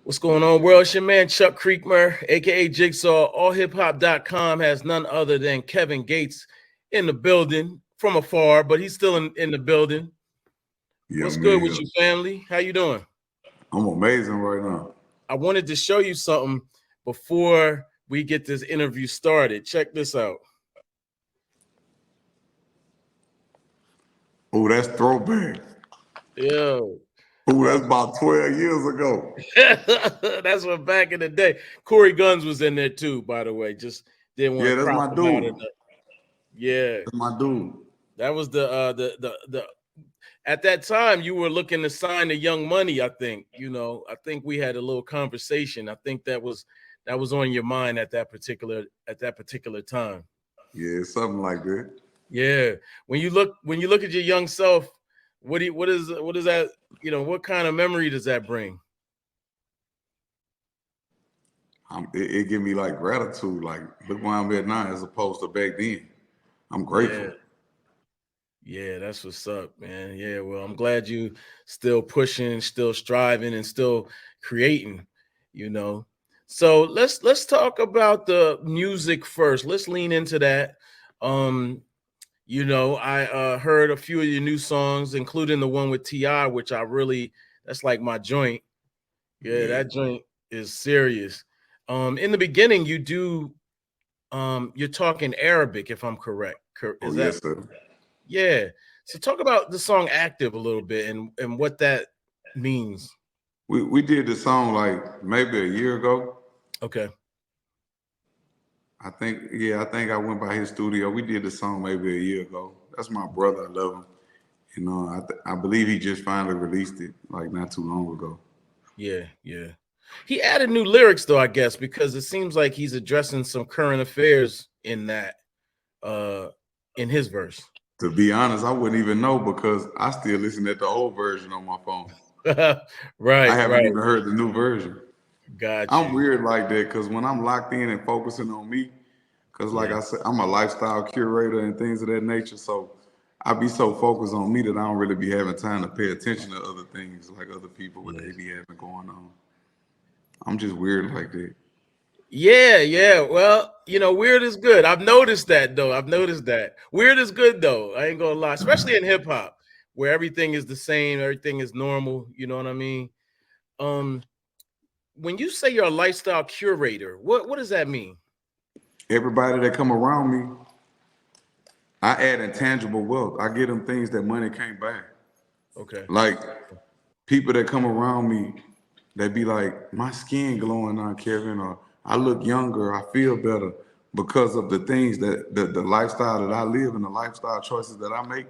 What's going on, world? It's your man Chuck Creekmer, aka Jigsaw. AllHipHop.com has none other than Kevin Gates in the building from afar, but he's still in the building. Yeah, What's man. good with you, family? How you doing? I'm amazing right now. I wanted to show you something before we get this interview started. Check this out. Oh, that's throwback. Yo. Oh, that's about 12 years ago. That's what back in the day. Corey Guns was in there too, by the way. Just didn't want to Yeah, that's crop my him out dude. of the. Yeah, That's my dude. that was the. At that time, you were looking to sign the Young Money. I think I think we had a little conversation. I think that was on your mind at that particular time. Yeah, something like that. Yeah, when you look at your young self, what is that? What kind of memory does that bring? It give me like gratitude. Like, look where I'm at now as opposed to back then. I'm grateful. Yeah, that's what's up, man. Yeah, well, I'm glad you still pushing, still striving, and still creating, So let's talk about the music first. Let's lean into that. I heard a few of your new songs, including the one with T.I., which that's like my joint. Yeah, that joint is serious. In the beginning, you're talking Arabic, if I'm correct. Oh, yes, sir. Yeah. So talk about the song Active a little bit and what that means. We did the song like maybe a year ago. Okay. I think I went by his studio. We did the song maybe a year ago. That's my brother. I love him. I believe he just finally released it like not too long ago. Yeah. He added new lyrics though, I guess, because it seems like he's addressing some current affairs in that in his verse. To be honest, I wouldn't even know because I still listen to the old version on my phone. Right. I haven't even heard the new version. Gotcha. I'm weird like that because when I'm locked in and focusing on me, because like I said, I'm a lifestyle curator and things of that nature. So I be so focused on me that I don't really be having time to pay attention to other things like other people, what they be having going on. I'm just weird like that. Yeah. Well, weird is good. I've noticed that though. Weird is good though. I ain't gonna lie, especially in hip hop, where everything is the same, everything is normal. You know what I mean? When you say you're a lifestyle curator, what does that mean? Everybody that come around me, I add intangible wealth. I get them things that money can't buy. Okay. Like people that come around me, they be like, my skin glowing on Kevin, or I look younger, I feel better because of the things that the lifestyle that I live and the lifestyle choices that I make.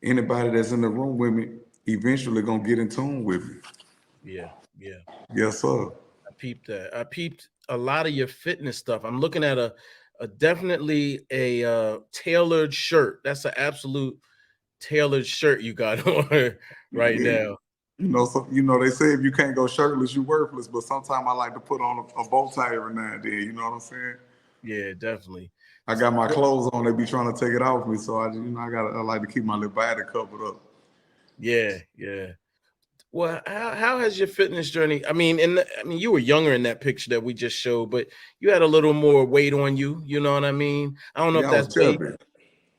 Anybody that's in the room with me eventually gonna get in tune with me. Yeah. Yes, sir. I peeped that. I peeped a lot of your fitness stuff. I'm looking at a definitely a tailored shirt. That's an absolute tailored shirt you got on right now. They say if you can't go shirtless, you worthless. But sometimes I like to put on a bow tie every now and then. You know what I'm saying? Yeah, definitely. I got my clothes on. They be trying to take it off me, so I like to keep my little body covered up. Yeah. Well, how has your fitness journey? I mean, you were younger in that picture that we just showed, but you had a little more weight on you. You know what I mean? I don't know if that's chubby.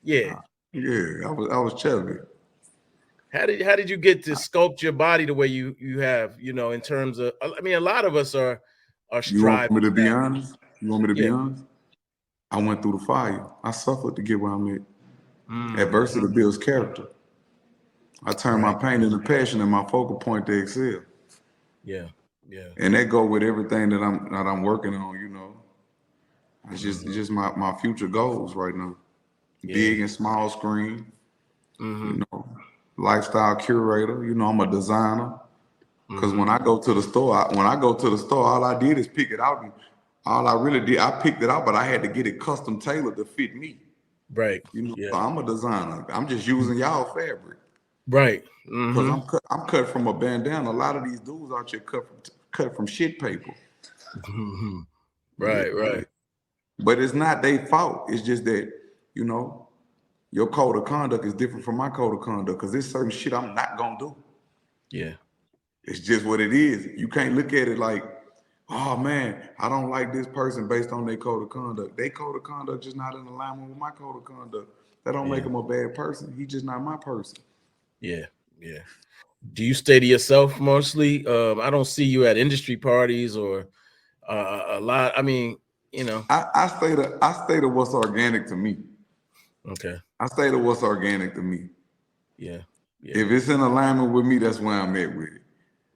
Yeah. I was chubby. How did you get to sculpt your body the way you have? In terms of, I mean, a lot of us are striving. You want me to be honest? I went through the fire. I suffered to get where I'm at. Adversity builds character. I turn my pain into passion and my focal point to excel. Yeah. And that go with everything that I'm working on. It's just my future goals right now. Yeah. Big and small screen. Lifestyle curator. I'm a designer. Because when I go to the store, all I did is pick it out. And all I really did, I picked it out, but I had to get it custom tailored to fit me. Right. So I'm a designer. I'm just using y'all fabric. Right. Because I'm cut from a bandana. A lot of these dudes out here cut from shit paper. Right. But it's not their fault. It's just that, your code of conduct is different from my code of conduct because there's certain shit I'm not going to do. Yeah. It's just what it is. You can't look at it like, oh man, I don't like this person based on their code of conduct. Their code of conduct just not in alignment with my code of conduct. That don't make him a bad person. He's just not my person. Yeah, yeah. Do you stay to yourself mostly? I don't see you at industry parties or a lot. I mean, you know. I stay to what's organic to me. Okay. I stay to what's organic to me. Yeah. Yeah. If it's in alignment with me, that's where I'm at with it.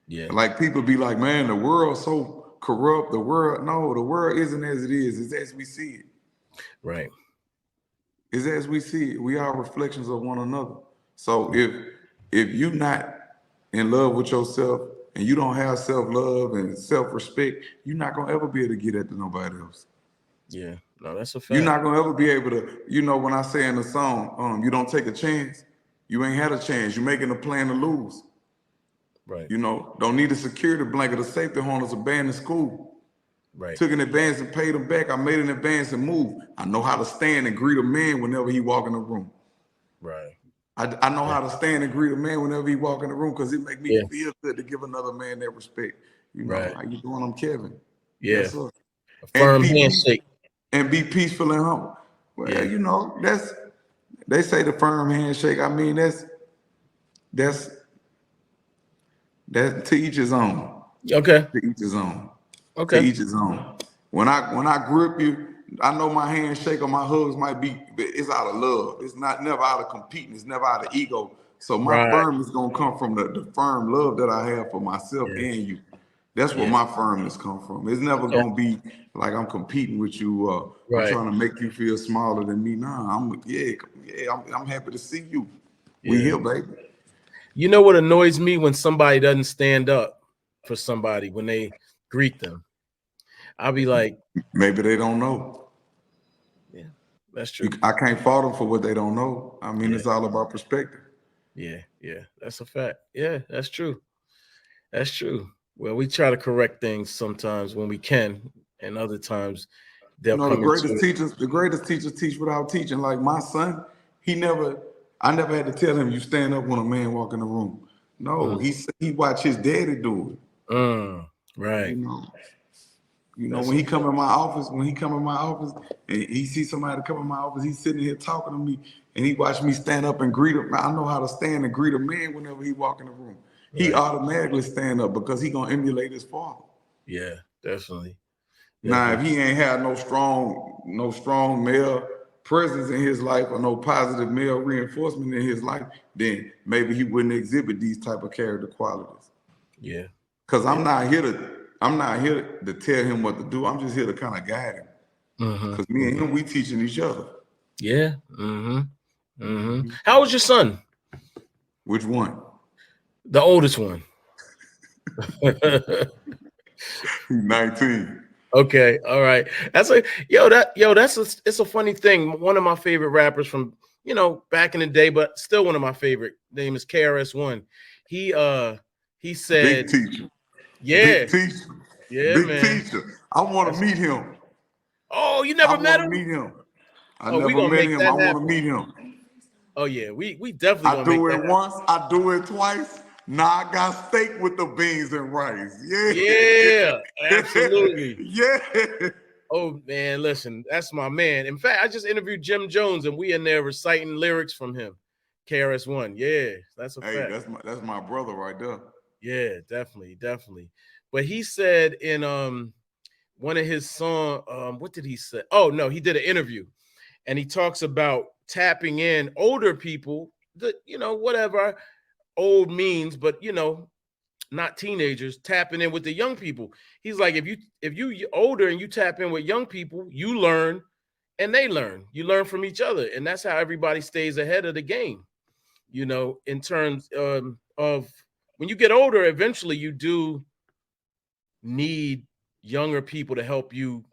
Yeah. Like people be like, man, the world's so corrupt. The world isn't as it is. It's as we see it. Right. It's as we see it. We are reflections of one another. So if you're not in love with yourself and you don't have self-love and self-respect, you're not gonna ever be able to get at to nobody else. Yeah, no, that's a fact. You're not gonna ever be able to, when I say in the song, you don't take a chance, you ain't had a chance. You're making a plan to lose. Right. Don't need a security blanket or safety harness abandoned school. Right. Took an advance and paid them back. I made an advance and move. I know how to stand and greet a man whenever he walk in the room. Right. I know how to stand and greet a man whenever he walk in the room because it make me feel good to give another man that respect. How you doing? I'm Kevin. Yeah. Yes, sir. A firm handshake. And be peaceful and humble. Well, they say the firm handshake. I mean, that's to each his own. Okay. To each his own. Okay. To each his own. When I grip you, I know my handshake or my hugs might be, it's out of love. It's never out of competing. It's never out of ego. So my firm is gonna come from the firm love that I have for myself and you. That's where my firmness come from. It's never gonna be like I'm competing with you. I'm trying to make you feel smaller than me. Nah, I'm happy to see you. We here, baby. You know what annoys me when somebody doesn't stand up for somebody when they greet them? I'll be like, maybe they don't know. Yeah, that's true. I can't fault them for what they don't know. I mean, it's all about perspective. Yeah, that's a fact. Yeah, that's true. That's true. Well, we try to correct things sometimes when we can, and other times they'll come. The greatest teachers teach without teaching. Like my son, I never had to tell him you stand up when a man walk in the room. No, he watched his daddy do it. Right. When he come in my office, and he see somebody come in my office, he's sitting here talking to me, and he watched me stand up and greet him. I know how to stand and greet a man whenever he walk in the room. He automatically stand up because he gonna emulate his father. Yeah, definitely. Now, if he ain't had no strong male presence in his life or no positive male reinforcement in his life, then maybe he wouldn't exhibit these type of character qualities. Yeah. Because I'm not here to tell him what to do. I'm just here to kind of guide him. Because me and him, we teaching each other. Yeah. How old's your son? Which one? The oldest one. He's 19. Okay, all right. That's it's a funny thing. One of my favorite rappers from back in the day, but still one of my favorite. Name is KRS-One. He said, big teacher. Yeah, big teacher. Yeah, big man. teacher. I want to meet him. Oh, you never met him? Meet him. I never met him. I want to meet him. Oh yeah, we definitely. I do it once. I do it twice. Now I got steak with the beans and rice. Yeah, absolutely. Yeah. Oh man, listen, that's my man. In fact, I just interviewed Jim Jones, and we in there reciting lyrics from him. KRS-One. Yeah, that's a fact. That's my brother right there. Yeah, definitely. But he said in one of his songs, what did he say? Oh no, he did an interview, and he talks about tapping in older people that whatever old means, but not teenagers, tapping in with the young people. He's like, if you older and you tap in with young people, you learn and they learn. You learn from each other, and that's how everybody stays ahead of the game. In terms of when you get older, eventually you do need younger people to help you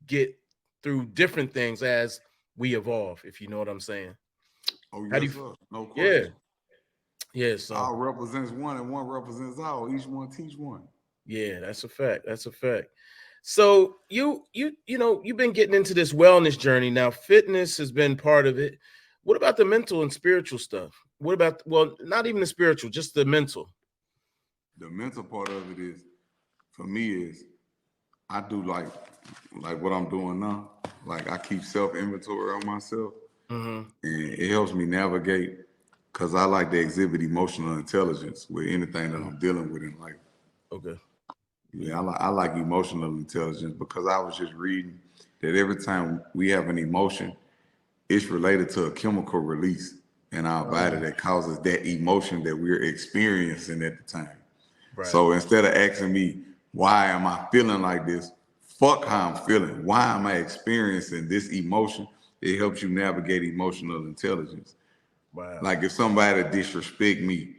get through different things as we evolve, if you know what I'm saying. Oh, yes, sir. No question. Yeah, so all represents one and one represents all. Each one teach one. Yeah, that's a fact. So you've been getting into this wellness journey now. Fitness has been part of it. What about the mental and spiritual stuff? What about, well, not even the spiritual, just the mental? the mental part of it is, for me, is I do like what I'm doing now. Like I keep self-inventory on myself, and it helps me navigate because I like to exhibit emotional intelligence with anything that I'm dealing with in life. Okay. Yeah, I like emotional intelligence because I was just reading that every time we have an emotion, it's related to a chemical release in our body that causes that emotion that we're experiencing at the time. Right. So instead of asking me, why am I feeling like this? Fuck how I'm feeling. Why am I experiencing this emotion? It helps you navigate emotional intelligence. Wow. Like if somebody disrespect me,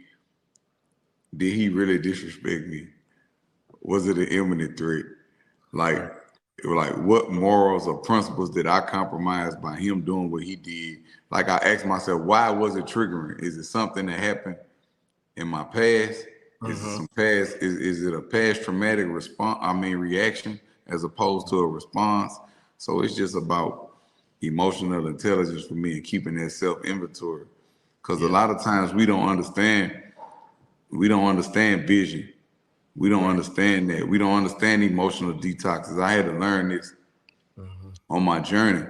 did he really disrespect me? Was it an imminent threat? Like, what morals or principles did I compromise by him doing what he did? Like I asked myself, why was it triggering? Is it something that happened in my past? Is it some past? Is it a past traumatic response? Reaction as opposed to a response. So it's just about emotional intelligence for me and keeping that self inventory. Because a lot of times we don't understand vision. We don't understand that. We don't understand emotional detoxes. I had to learn this on my journey.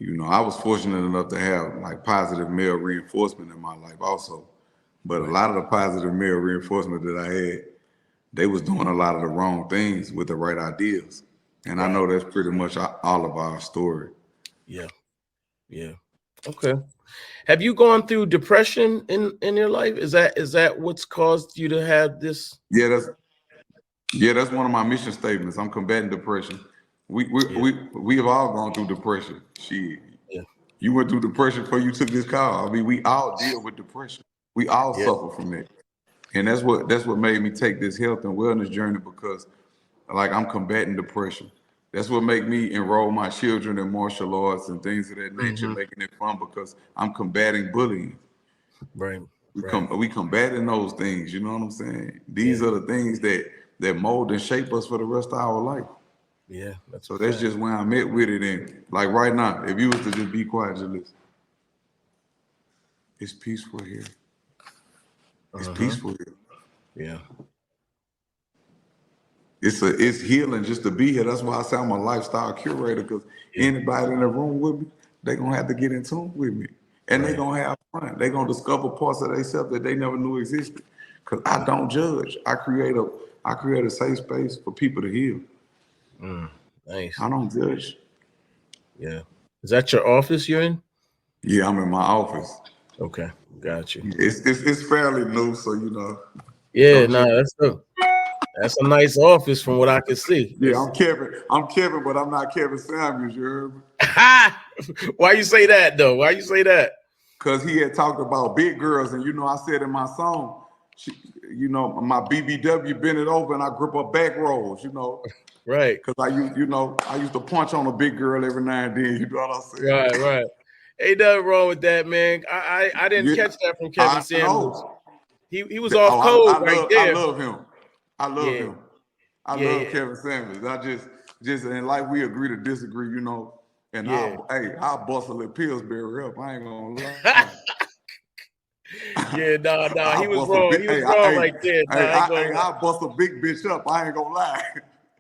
You know, I was fortunate enough to have like positive male reinforcement in my life also. But a lot of the positive male reinforcement that I had, they was doing a lot of the wrong things with the right ideas. And I know that's pretty much all of our story. Yeah. Yeah. Okay. Have you gone through depression in your life? Is that what's caused you to have this? Yeah, that's one of my mission statements. I'm combating depression. We have all gone through depression. Shit. Yeah. You went through depression before you took this call. I mean, we all deal with depression. We all Yeah. suffer from that. And that's what made me take this health and wellness journey because like I'm combating depression. That's what make me enroll my children in martial arts and things of that nature, making it fun because I'm combating bullying. Right. We combating those things, you know what I'm saying? These Yeah. are the things that mold and shape us for the rest of our life. Yeah. That's So that's just where I'm at with it. And like right now, if you was to just be quiet, just listen. It's peaceful here. It's peaceful here. Yeah. It's healing just to be here. That's why I say I'm a lifestyle curator, because anybody in the room with me, they gonna have to get in tune with me. And they gonna have fun. They gonna discover parts of themselves that they never knew existed. Cause I don't judge. I create a safe space for people to heal. Nice. I don't judge. Yeah. Is that your office you're in? Yeah, I'm in my office. Okay. Got you. It's fairly new, so you know. Yeah, Don't no, judge. that's a nice office from what I can see. Yeah, I'm Kevin, but I'm not Kevin Samuels, you heard me? Why you say that though? Why you say that? Because he had talked about big girls, and you know, I said in my song, my BBW bent it over and I grip her back rolls, you know. Right. Because I used to punch on a big girl every now and then, you know what I'm saying? Right. Ain't nothing wrong with that, man. I didn't Yeah, catch that from Kevin I Samuels. know. He was off code right I there. love him. I love Yeah. him. I Yeah, love yeah. Kevin Samuels. I just and like we agree to disagree, you know. And Yeah. I'll bustle at Pillsbury up. I ain't gonna lie. Yeah, nah. He I'll was bust a wrong. big He was wrong right there. Nah, I ain't gonna lie. I'll bust a big bitch up. I ain't gonna lie.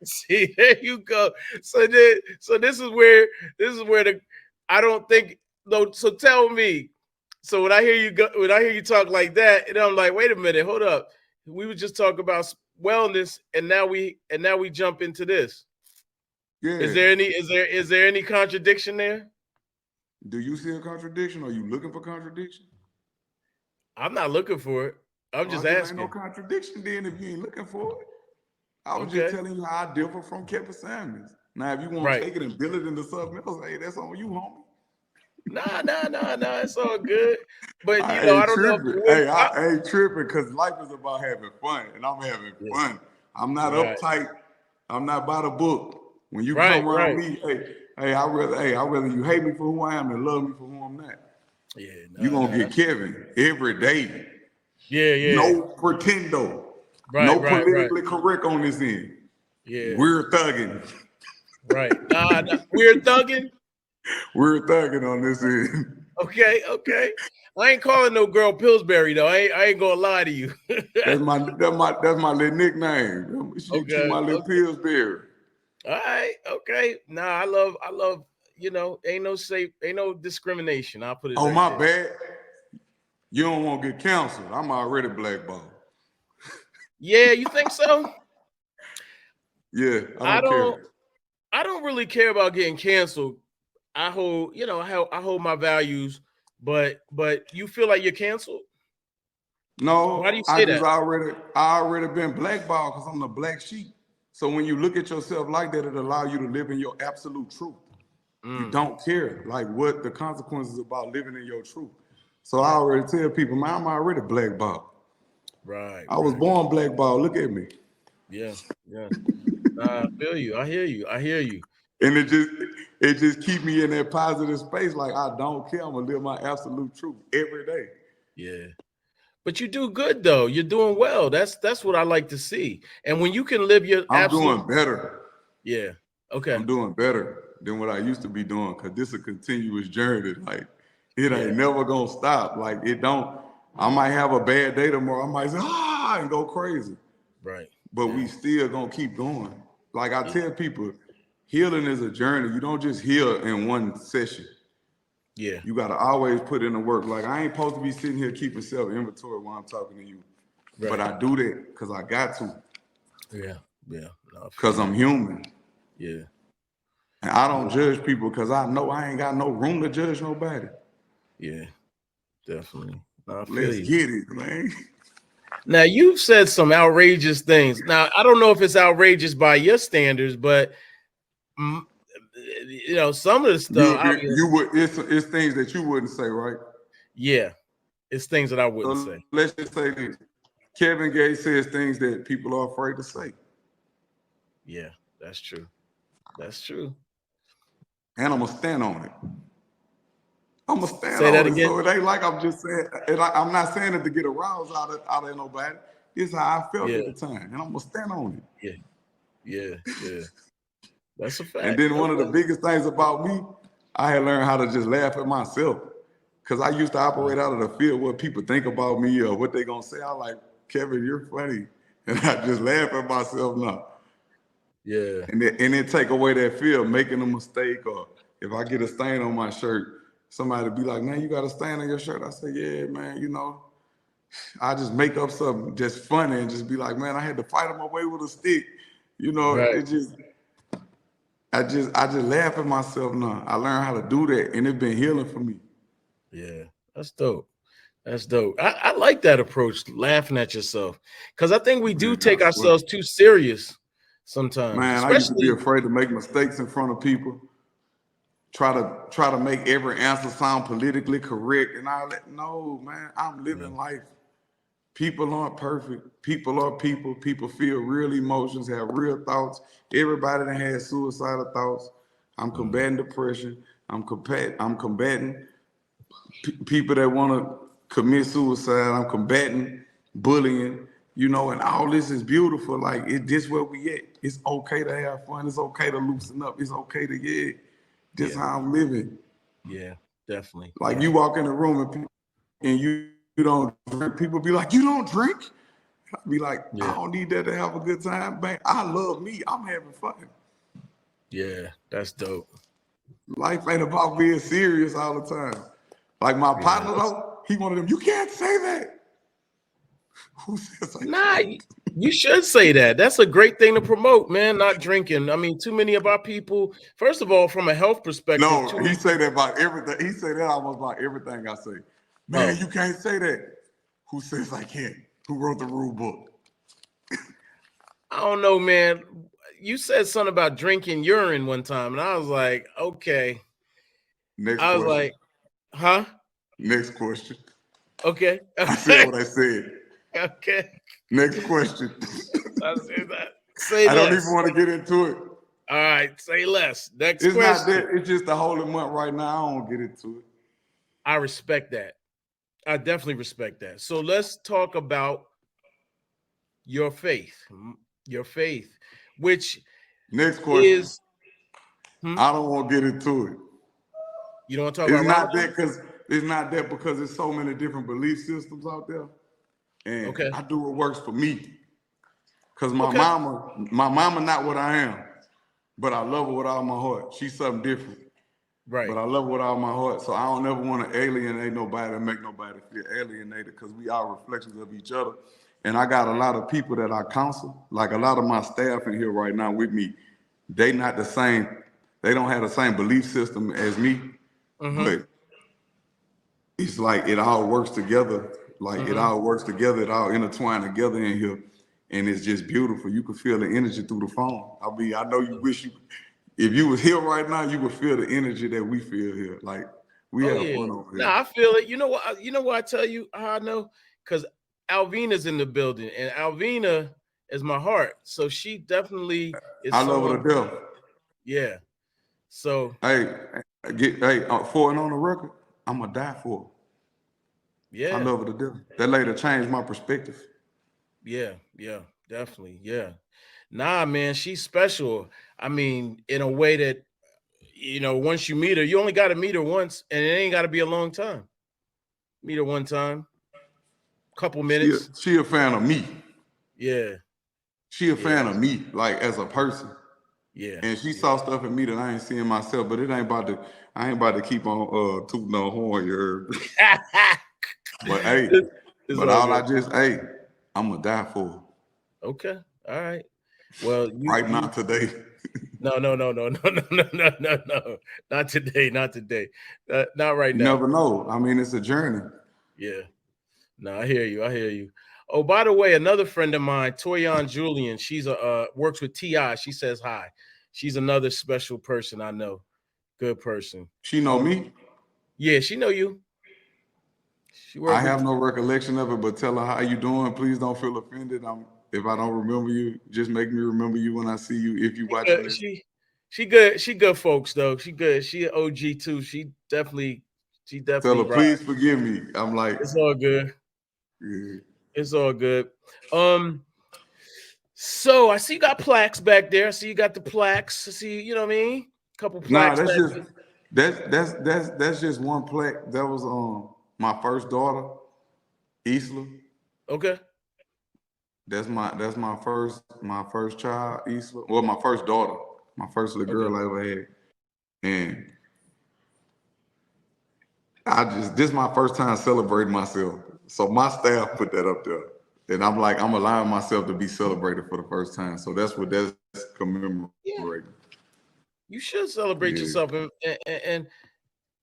See, there you go. So this is where the I don't think no. So tell me. So when I hear you talk like that, and I'm like, wait a minute, hold up. We were just talking about wellness, and now we jump into this. Yeah. Is there any contradiction there? Do you see a contradiction? Are you looking for contradiction? I'm not looking for it. I'm Well, just I guess ain't no asking. contradiction then if you ain't looking for it. I was just Okay. telling you how I differ from Kevin Samuels. Now, if you want to Right. take it and build it into something else, hey, that's on you, homie. Nah. It's all good. But I I ain't don't know if tripping. the Hey, women. I ain't tripping because life is about having fun, and I'm having fun. I'm not Right. uptight. I'm not by the book. When you Right. come around me, I rather you hate me for who I am than love me for who I'm not. Yeah. You gonna get Kevin every day. Yeah. No pretendo. Right. No politically correct on this end. Yeah. We're thugging. Right. Nah. We're thugging. We're thugging on this end. Okay, okay. I ain't calling no girl Pillsbury though. I ain't gonna lie to you. That's my little nickname. She Okay, my little okay. Pillsbury. All right, okay. Nah, I love, ain't no discrimination. I'll put it Oh, right my there. bad. You don't want to get canceled. I'm already blackballed. Yeah, you think so? Yeah, I I don't don't care. I don't really care about getting canceled. I hold my values, but you feel like you're canceled? Why do you No, say that? I already been blackballed because I'm the black sheep. So when you look at yourself like that, it allows you to live in your absolute truth. You Mm, don't care like what the consequences about living in your truth. So I yeah, already tell people, man, I'm already blackballed. right, I was right. born blackballed. Look at me. Yeah, yeah. Nah, I feel you. I hear you. I hear you. And it just keep me in that positive space. Like I don't care. I'm gonna live my absolute truth every day. Yeah. But you do good though. You're doing well. That's what I like to see. And when you can live your I'm absolute, doing better. yeah. Okay. I'm doing better than what I used to be doing because this is a continuous journey. Like it Yeah. ain't never gonna stop. Like it don't. I might have a bad day tomorrow. I might say and go crazy, Right. but Yeah. we still gonna keep going. Like I Yeah. tell people, healing is a journey. You don't just heal in one session. Yeah. You gotta always put in the work. Like I ain't supposed to be sitting here keeping self inventory while I'm talking to you, but Right. I do that because I got to, Yeah. Yeah. No, I because feel I'm you. human. Yeah. And I don't Yeah. judge people because I know I ain't got no room to judge nobody. Yeah. Definitely. No, I feel Let's you. get it, man. Now you've said some outrageous things. Now I don't know if it's outrageous by your standards, but mm, some of the stuff. It's things that you wouldn't say, right? Yeah, it's things that I wouldn't So say. let's just say this. Kevin Gates says things that people are afraid to say. Yeah, that's true. That's true. And I'm gonna stand on it. I'm gonna stand Say that on it. again. So it ain't like I'm just saying, I'm not saying it to get aroused out of nobody. This is how I felt Yeah, at the time. And I'm gonna stand on it. yeah, yeah, yeah. That's a And fact. then one of the Okay. biggest things about me, I had learned how to just laugh at myself. Cause I used to operate out of the fear of what people think about me or what they gonna say. I like, Kevin, you're funny. And I just laugh at myself now. Yeah, And it take away that fear of making a mistake, or if I get a stain on my shirt, somebody be like, man, you got a stain on your shirt. I say, yeah, man, I just make up something just funny and just be like, man, I had to fight my way with a stick. right. It just I just laugh at myself now. I learned how to do that, and it's been healing for me. Yeah, that's dope. That's dope. I like that approach, laughing at yourself, because I think we do Man, I take swear. ourselves too serious sometimes, Man, I used to be especially. afraid to make mistakes in front of people. Try to make every answer sound politically correct, and all that. No, man, I'm Yeah, living life. People aren't perfect. People are people. People feel real emotions, have real thoughts. Everybody that has suicidal thoughts. I'm mhm, combating depression. I'm combating people that want to commit suicide. I'm combating bullying. And all this is beautiful. Like it's just where we at. It's okay to have fun. It's okay to loosen up. It's okay to this yeah, how I'm living. yeah, definitely. Like Yeah, you walk in the room and you don't drink. People be like, you don't drink? I be like, I yeah, don't need that to have a good time, man. I love me. I'm having fun. yeah. That's dope. Life ain't about being serious all the time. Like my Yeah, partner though, he one of them, you can't say that. Who says I nah, can't? you should say that. That's a great thing to promote, man. Not drinking. I mean, too many of our people, first of all, from a health perspective, No, too he many say people. that about everything. He say that almost about everything I say. Man, Oh, you can't say that. Who says I can't? Who wrote the rule book? I don't know, man. You said something about drinking urine one time, and I was like, okay. Next I was question. like, huh? Next question. Okay. I said what I said. Okay. Next question. I said that. Say I don't even less. want to get into it. All right. Say less. Next It's not question. that. It's just the holy month right now. I don't get into it. I respect that. I definitely respect that. So let's talk about your faith. Your faith, which Next question. is, hmm? I don't want to get into it. You don't want to talk It's about not Ramadan? that because It's not that because there's so many different belief systems out there. And Okay. I do what works for me. Cause my Okay. mama not what I am, but I love her with all my heart. She's something different. Right. But I love her with all my heart. So I don't ever want to alienate nobody and make nobody feel alienated because we are reflections of each other. And I got a lot of people that I counsel, like a lot of my staff in here right now with me. They not the same, they don't have the same belief system as me, but it's like it all works together. Like it all works together, it all intertwined together in here. And it's just beautiful. You can feel the energy through the phone. I mean, I know you wish you, if you was here right now, you would feel the energy that we feel here. Like we have fun over here. Nah, I feel it. You know what? You know what I tell you how I know? Because Alvina's in the building, and Alvina is my heart. So she definitely is. I love her to death. Yeah. So hey, for it on the record, I'm gonna die for her. yeah. I love her to death. That later changed my perspective. Yeah, definitely. Yeah. Nah, man, she's special. I mean, in a way that, once you meet her, you only got to meet her once, and it ain't got to be a long time. Meet her one time, couple minutes. She a fan of me. Yeah. She a fan of me, like as a person. Yeah. And she saw stuff in me that I ain't seeing myself, but I ain't about to keep on tooting no horn, you heard? But hey, I'm gonna die for her. Okay. All right. Well, not today. No. Not today. Not today. Not right now. You never know. I mean, it's a journey. Yeah. No, I hear you. Oh, by the way, another friend of mine, Toyan Julian, she's works with T.I. She says hi. She's another special person I know. Good person. She know me? Yeah, she know you. I have no recollection of it, but tell her how you doing. Please don't feel offended. If I don't remember you, just make me remember you when I see you. If you watching this, she good. She good, folks. Though she good. She an OG too. She definitely. Tell her, please forgive me. I'm like, it's all good. Yeah. It's all good. So I see you got plaques back there. I see you got the plaques. I see, you know what I mean? A couple plaques. Nah, that's just one plaque. That was my first daughter, Isla. Okay. That's my first child, Isla. Well, my first daughter, my first little girl I ever had. And this is my first time celebrating myself. So my staff put that up there. And I'm allowing myself to be celebrated for the first time. So that's commemorating. Yeah. You should celebrate yourself. And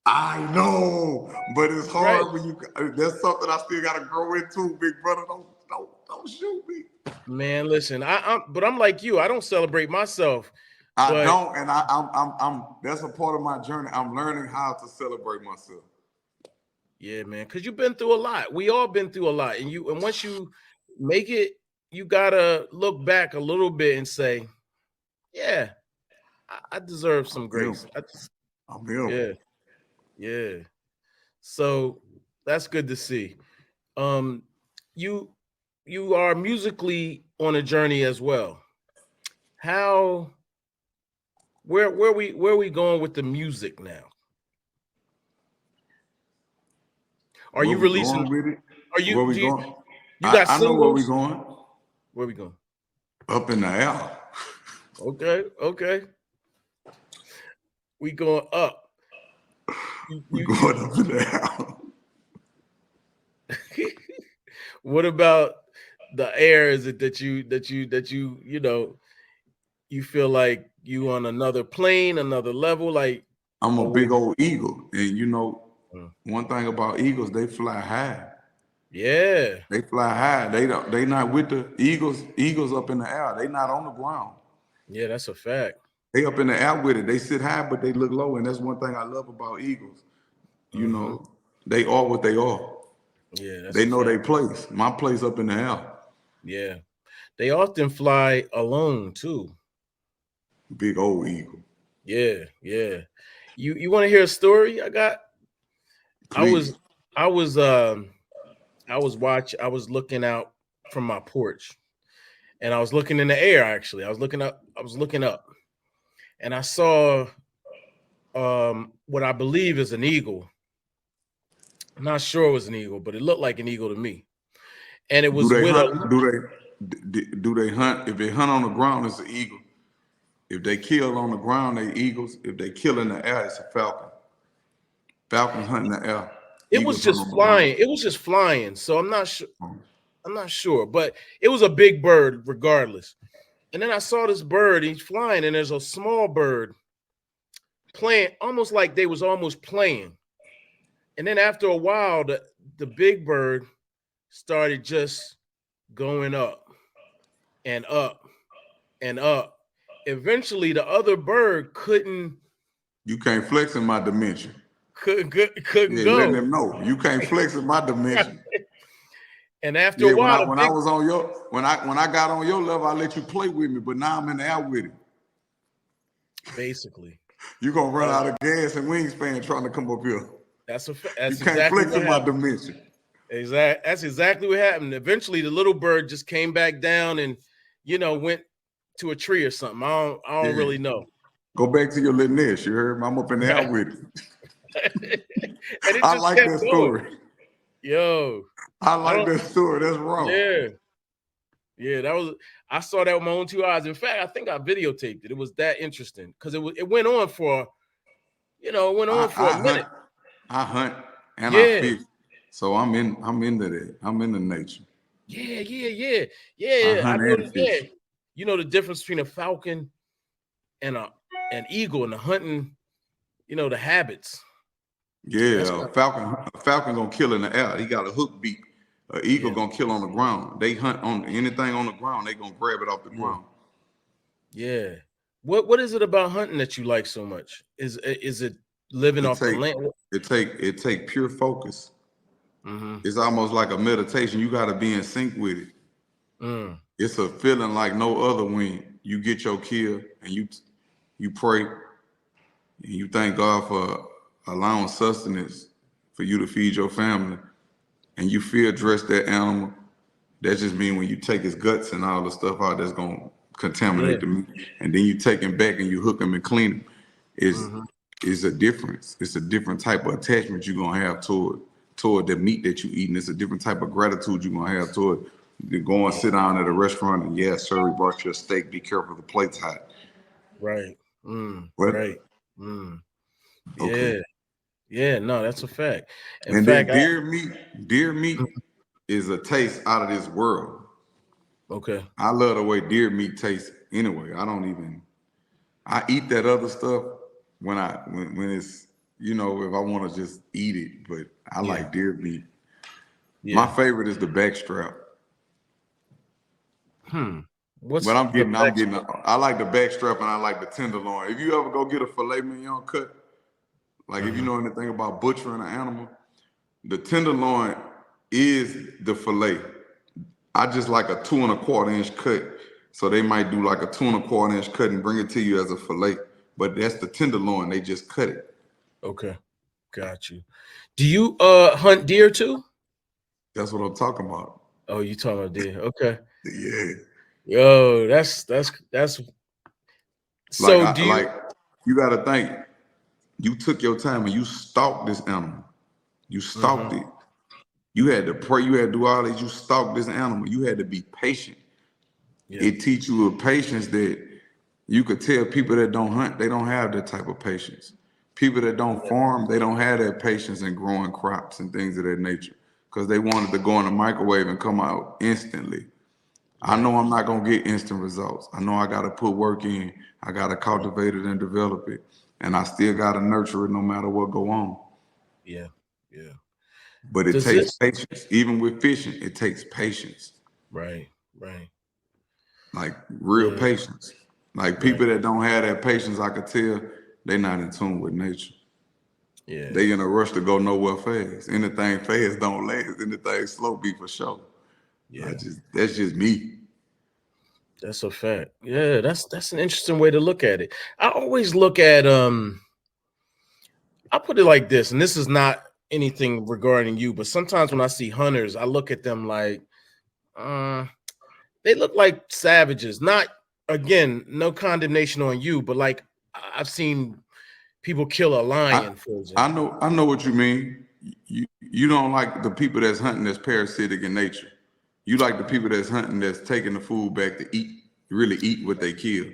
I know, but it's hard when that's something I still gotta grow into, big brother. Don't shoot me. Man, listen, but I'm like you. I don't celebrate myself. I don't, and I'm that's a part of my journey. I'm learning how to celebrate myself. Yeah, man, because you've been through a lot. We all been through a lot. And once you make it, you gotta look back a little bit and say, yeah, I deserve some grace. I'm here. Yeah. So that's good to see. You are musically on a journey as well. Where are we going with the music now? Are you releasing? With it? Are you? Where we going? You got I singles? know where we going. Where we going? Up in the air. Okay. We going up. We going up in the air. What about the air? Is it that you feel like you on another plane, another level? Like I'm a big old eagle, and one thing about eagles, they fly high. Yeah, they fly high. They not with the eagles. Eagles up in the air. They not on the ground. Yeah, that's a fact. They up in the air with it. They sit high, but they look low, and that's one thing I love about eagles. You know, they are what they are. Yeah, they know their place. My place up in the air. Yeah, they often fly alone too. Big old eagle. Yeah. You want to hear a story I got? Please. I was looking out from my porch, and I was looking in the air. Actually, I was looking up, and I saw what I believe is an eagle. I'm not sure it was an eagle, but it looked like an eagle to me. And it Do was they with hunt? a Do they hunt? If they hunt on the ground, it's an eagle. If they kill on the ground, they eagles. If they kill in the air, it's a falcon. Falcons hunt in the air. it was Eagles hunt just on the ground. flying. It was just flying. So I'm not sure. I'm not sure, but it was a big bird regardless. And then I saw this bird, he's flying, and there's a small bird playing, almost like they was almost playing. And then after a while, the big bird started just going up and up and up. Eventually, the other bird couldn't You can't flex in my dimension. couldn't Yeah, letting go. them know you can't flex in my dimension. And after Yeah, a while, when I was on your when I got on your level, I let you play with me, but now I'm in the air with it. basically, You're gonna run out of gas and wingspan trying to come up here. that's You can't exactly flex what in my happened. dimension. That's exactly what happened. Eventually, the little bird just came back down and went to a tree or something. I don't really know. Go back to your little nest. You heard me? I'm up in the air with it. And it I just like kept that going. story. Yo, I like that story. That's wrong. Yeah, I saw that with my own 2 eyes. In fact, I think I videotaped it. It was that interesting because it went on for, a minute. I hunt and I Yeah, fish. So I'm into that. I'm into nature. I yeah. I hunt know and fish. You know the difference between a falcon and an eagle and the hunting, the habits. Yeah, a falcon gonna kill in the air. He got a hook beak. An eagle gonna kill on the ground. They hunt on anything on the ground. They gonna grab it off the ground. Yeah. What is it about hunting that you like so much? Is it living off the land? It take pure focus. Mm-hmm. It's almost like a meditation. You got to be in sync with it. It's a feeling like no other when you get your kill and you pray and you thank God for allowing sustenance for you to feed your family, and you field dress that animal. That just means when you take his guts and all the stuff out that's gonna contaminate the meat, and then you take him back and you hook him and clean him, is a difference. It's a different type of attachment you're gonna have toward the meat that you eat, and it's a different type of gratitude you're gonna have toward you go and sit down at a restaurant and yes, sir, we brought you a steak. Be careful, the plate's hot. Right. What? Right. Okay. Yeah. No, that's a fact. In And fact, then deer meat is a taste out of this world. okay. I love the way deer meat tastes anyway. I eat that other stuff when it's, if I want to just eat it, but I like deer meat. Yeah. My favorite is the backstrap. What's But the I like the backstrap and I like the tenderloin. If you ever go get a filet mignon cut, like if you know anything about butchering an animal, the tenderloin is the filet. I just like a 2 1/4 inch cut. So they might do like a 2 1/4 inch cut and bring it to you as a filet. But that's the tenderloin. They just cut it. Okay. Got you. Do you hunt deer too? That's what I'm talking about. Oh, you talking about deer. Okay. Yeah. Yo, that's so You gotta think, you took your time and you stalked this animal. You stalked it. You had to pray, you had to do all this, you stalked this animal. You had to be patient. Yeah. It teach you a patience that you could tell people that don't hunt, they don't have that type of patience. People that don't farm, they don't have that patience in growing crops and things of that nature because they wanted to go in the microwave and come out instantly. I know I'm not gonna get instant results. I know I gotta put work in. I gotta cultivate it and develop it, and I still gotta nurture it no matter what go on. Yeah. But it takes patience. Even with fishing, it takes patience. Right. Like real patience. Like people that don't have that patience, I could tell they're not in tune with nature. Yeah. They in a rush to go nowhere fast. Anything fast don't last. Anything slow be for sure. Yeah. That's just me. That's a fact. Yeah, that's an interesting way to look at it. I always look at I'll put it like this, and this is not anything regarding you, but sometimes when I see hunters, I look at them like they look like savages. Not, again, no condemnation on you, but like I've seen people kill a lion, for example. I know what you mean. you don't like the people that's hunting that's parasitic in nature. You like the people that's hunting that's taking the food back to eat, really eat what they kill,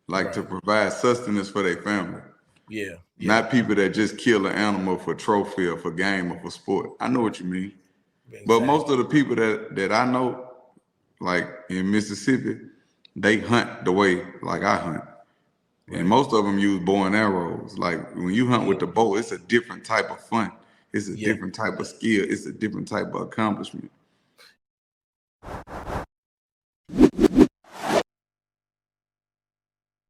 like to provide sustenance for their family. Yeah. Not people that just kill an animal for trophy or for game or for sport. I know what you mean. Exactly. But most of the people that I know, like in Mississippi, they hunt the way like I hunt. And most of them use bow and arrows. Like when you hunt with the bow, it's a different type of fun. It's a different type of skill. It's a different type of accomplishment.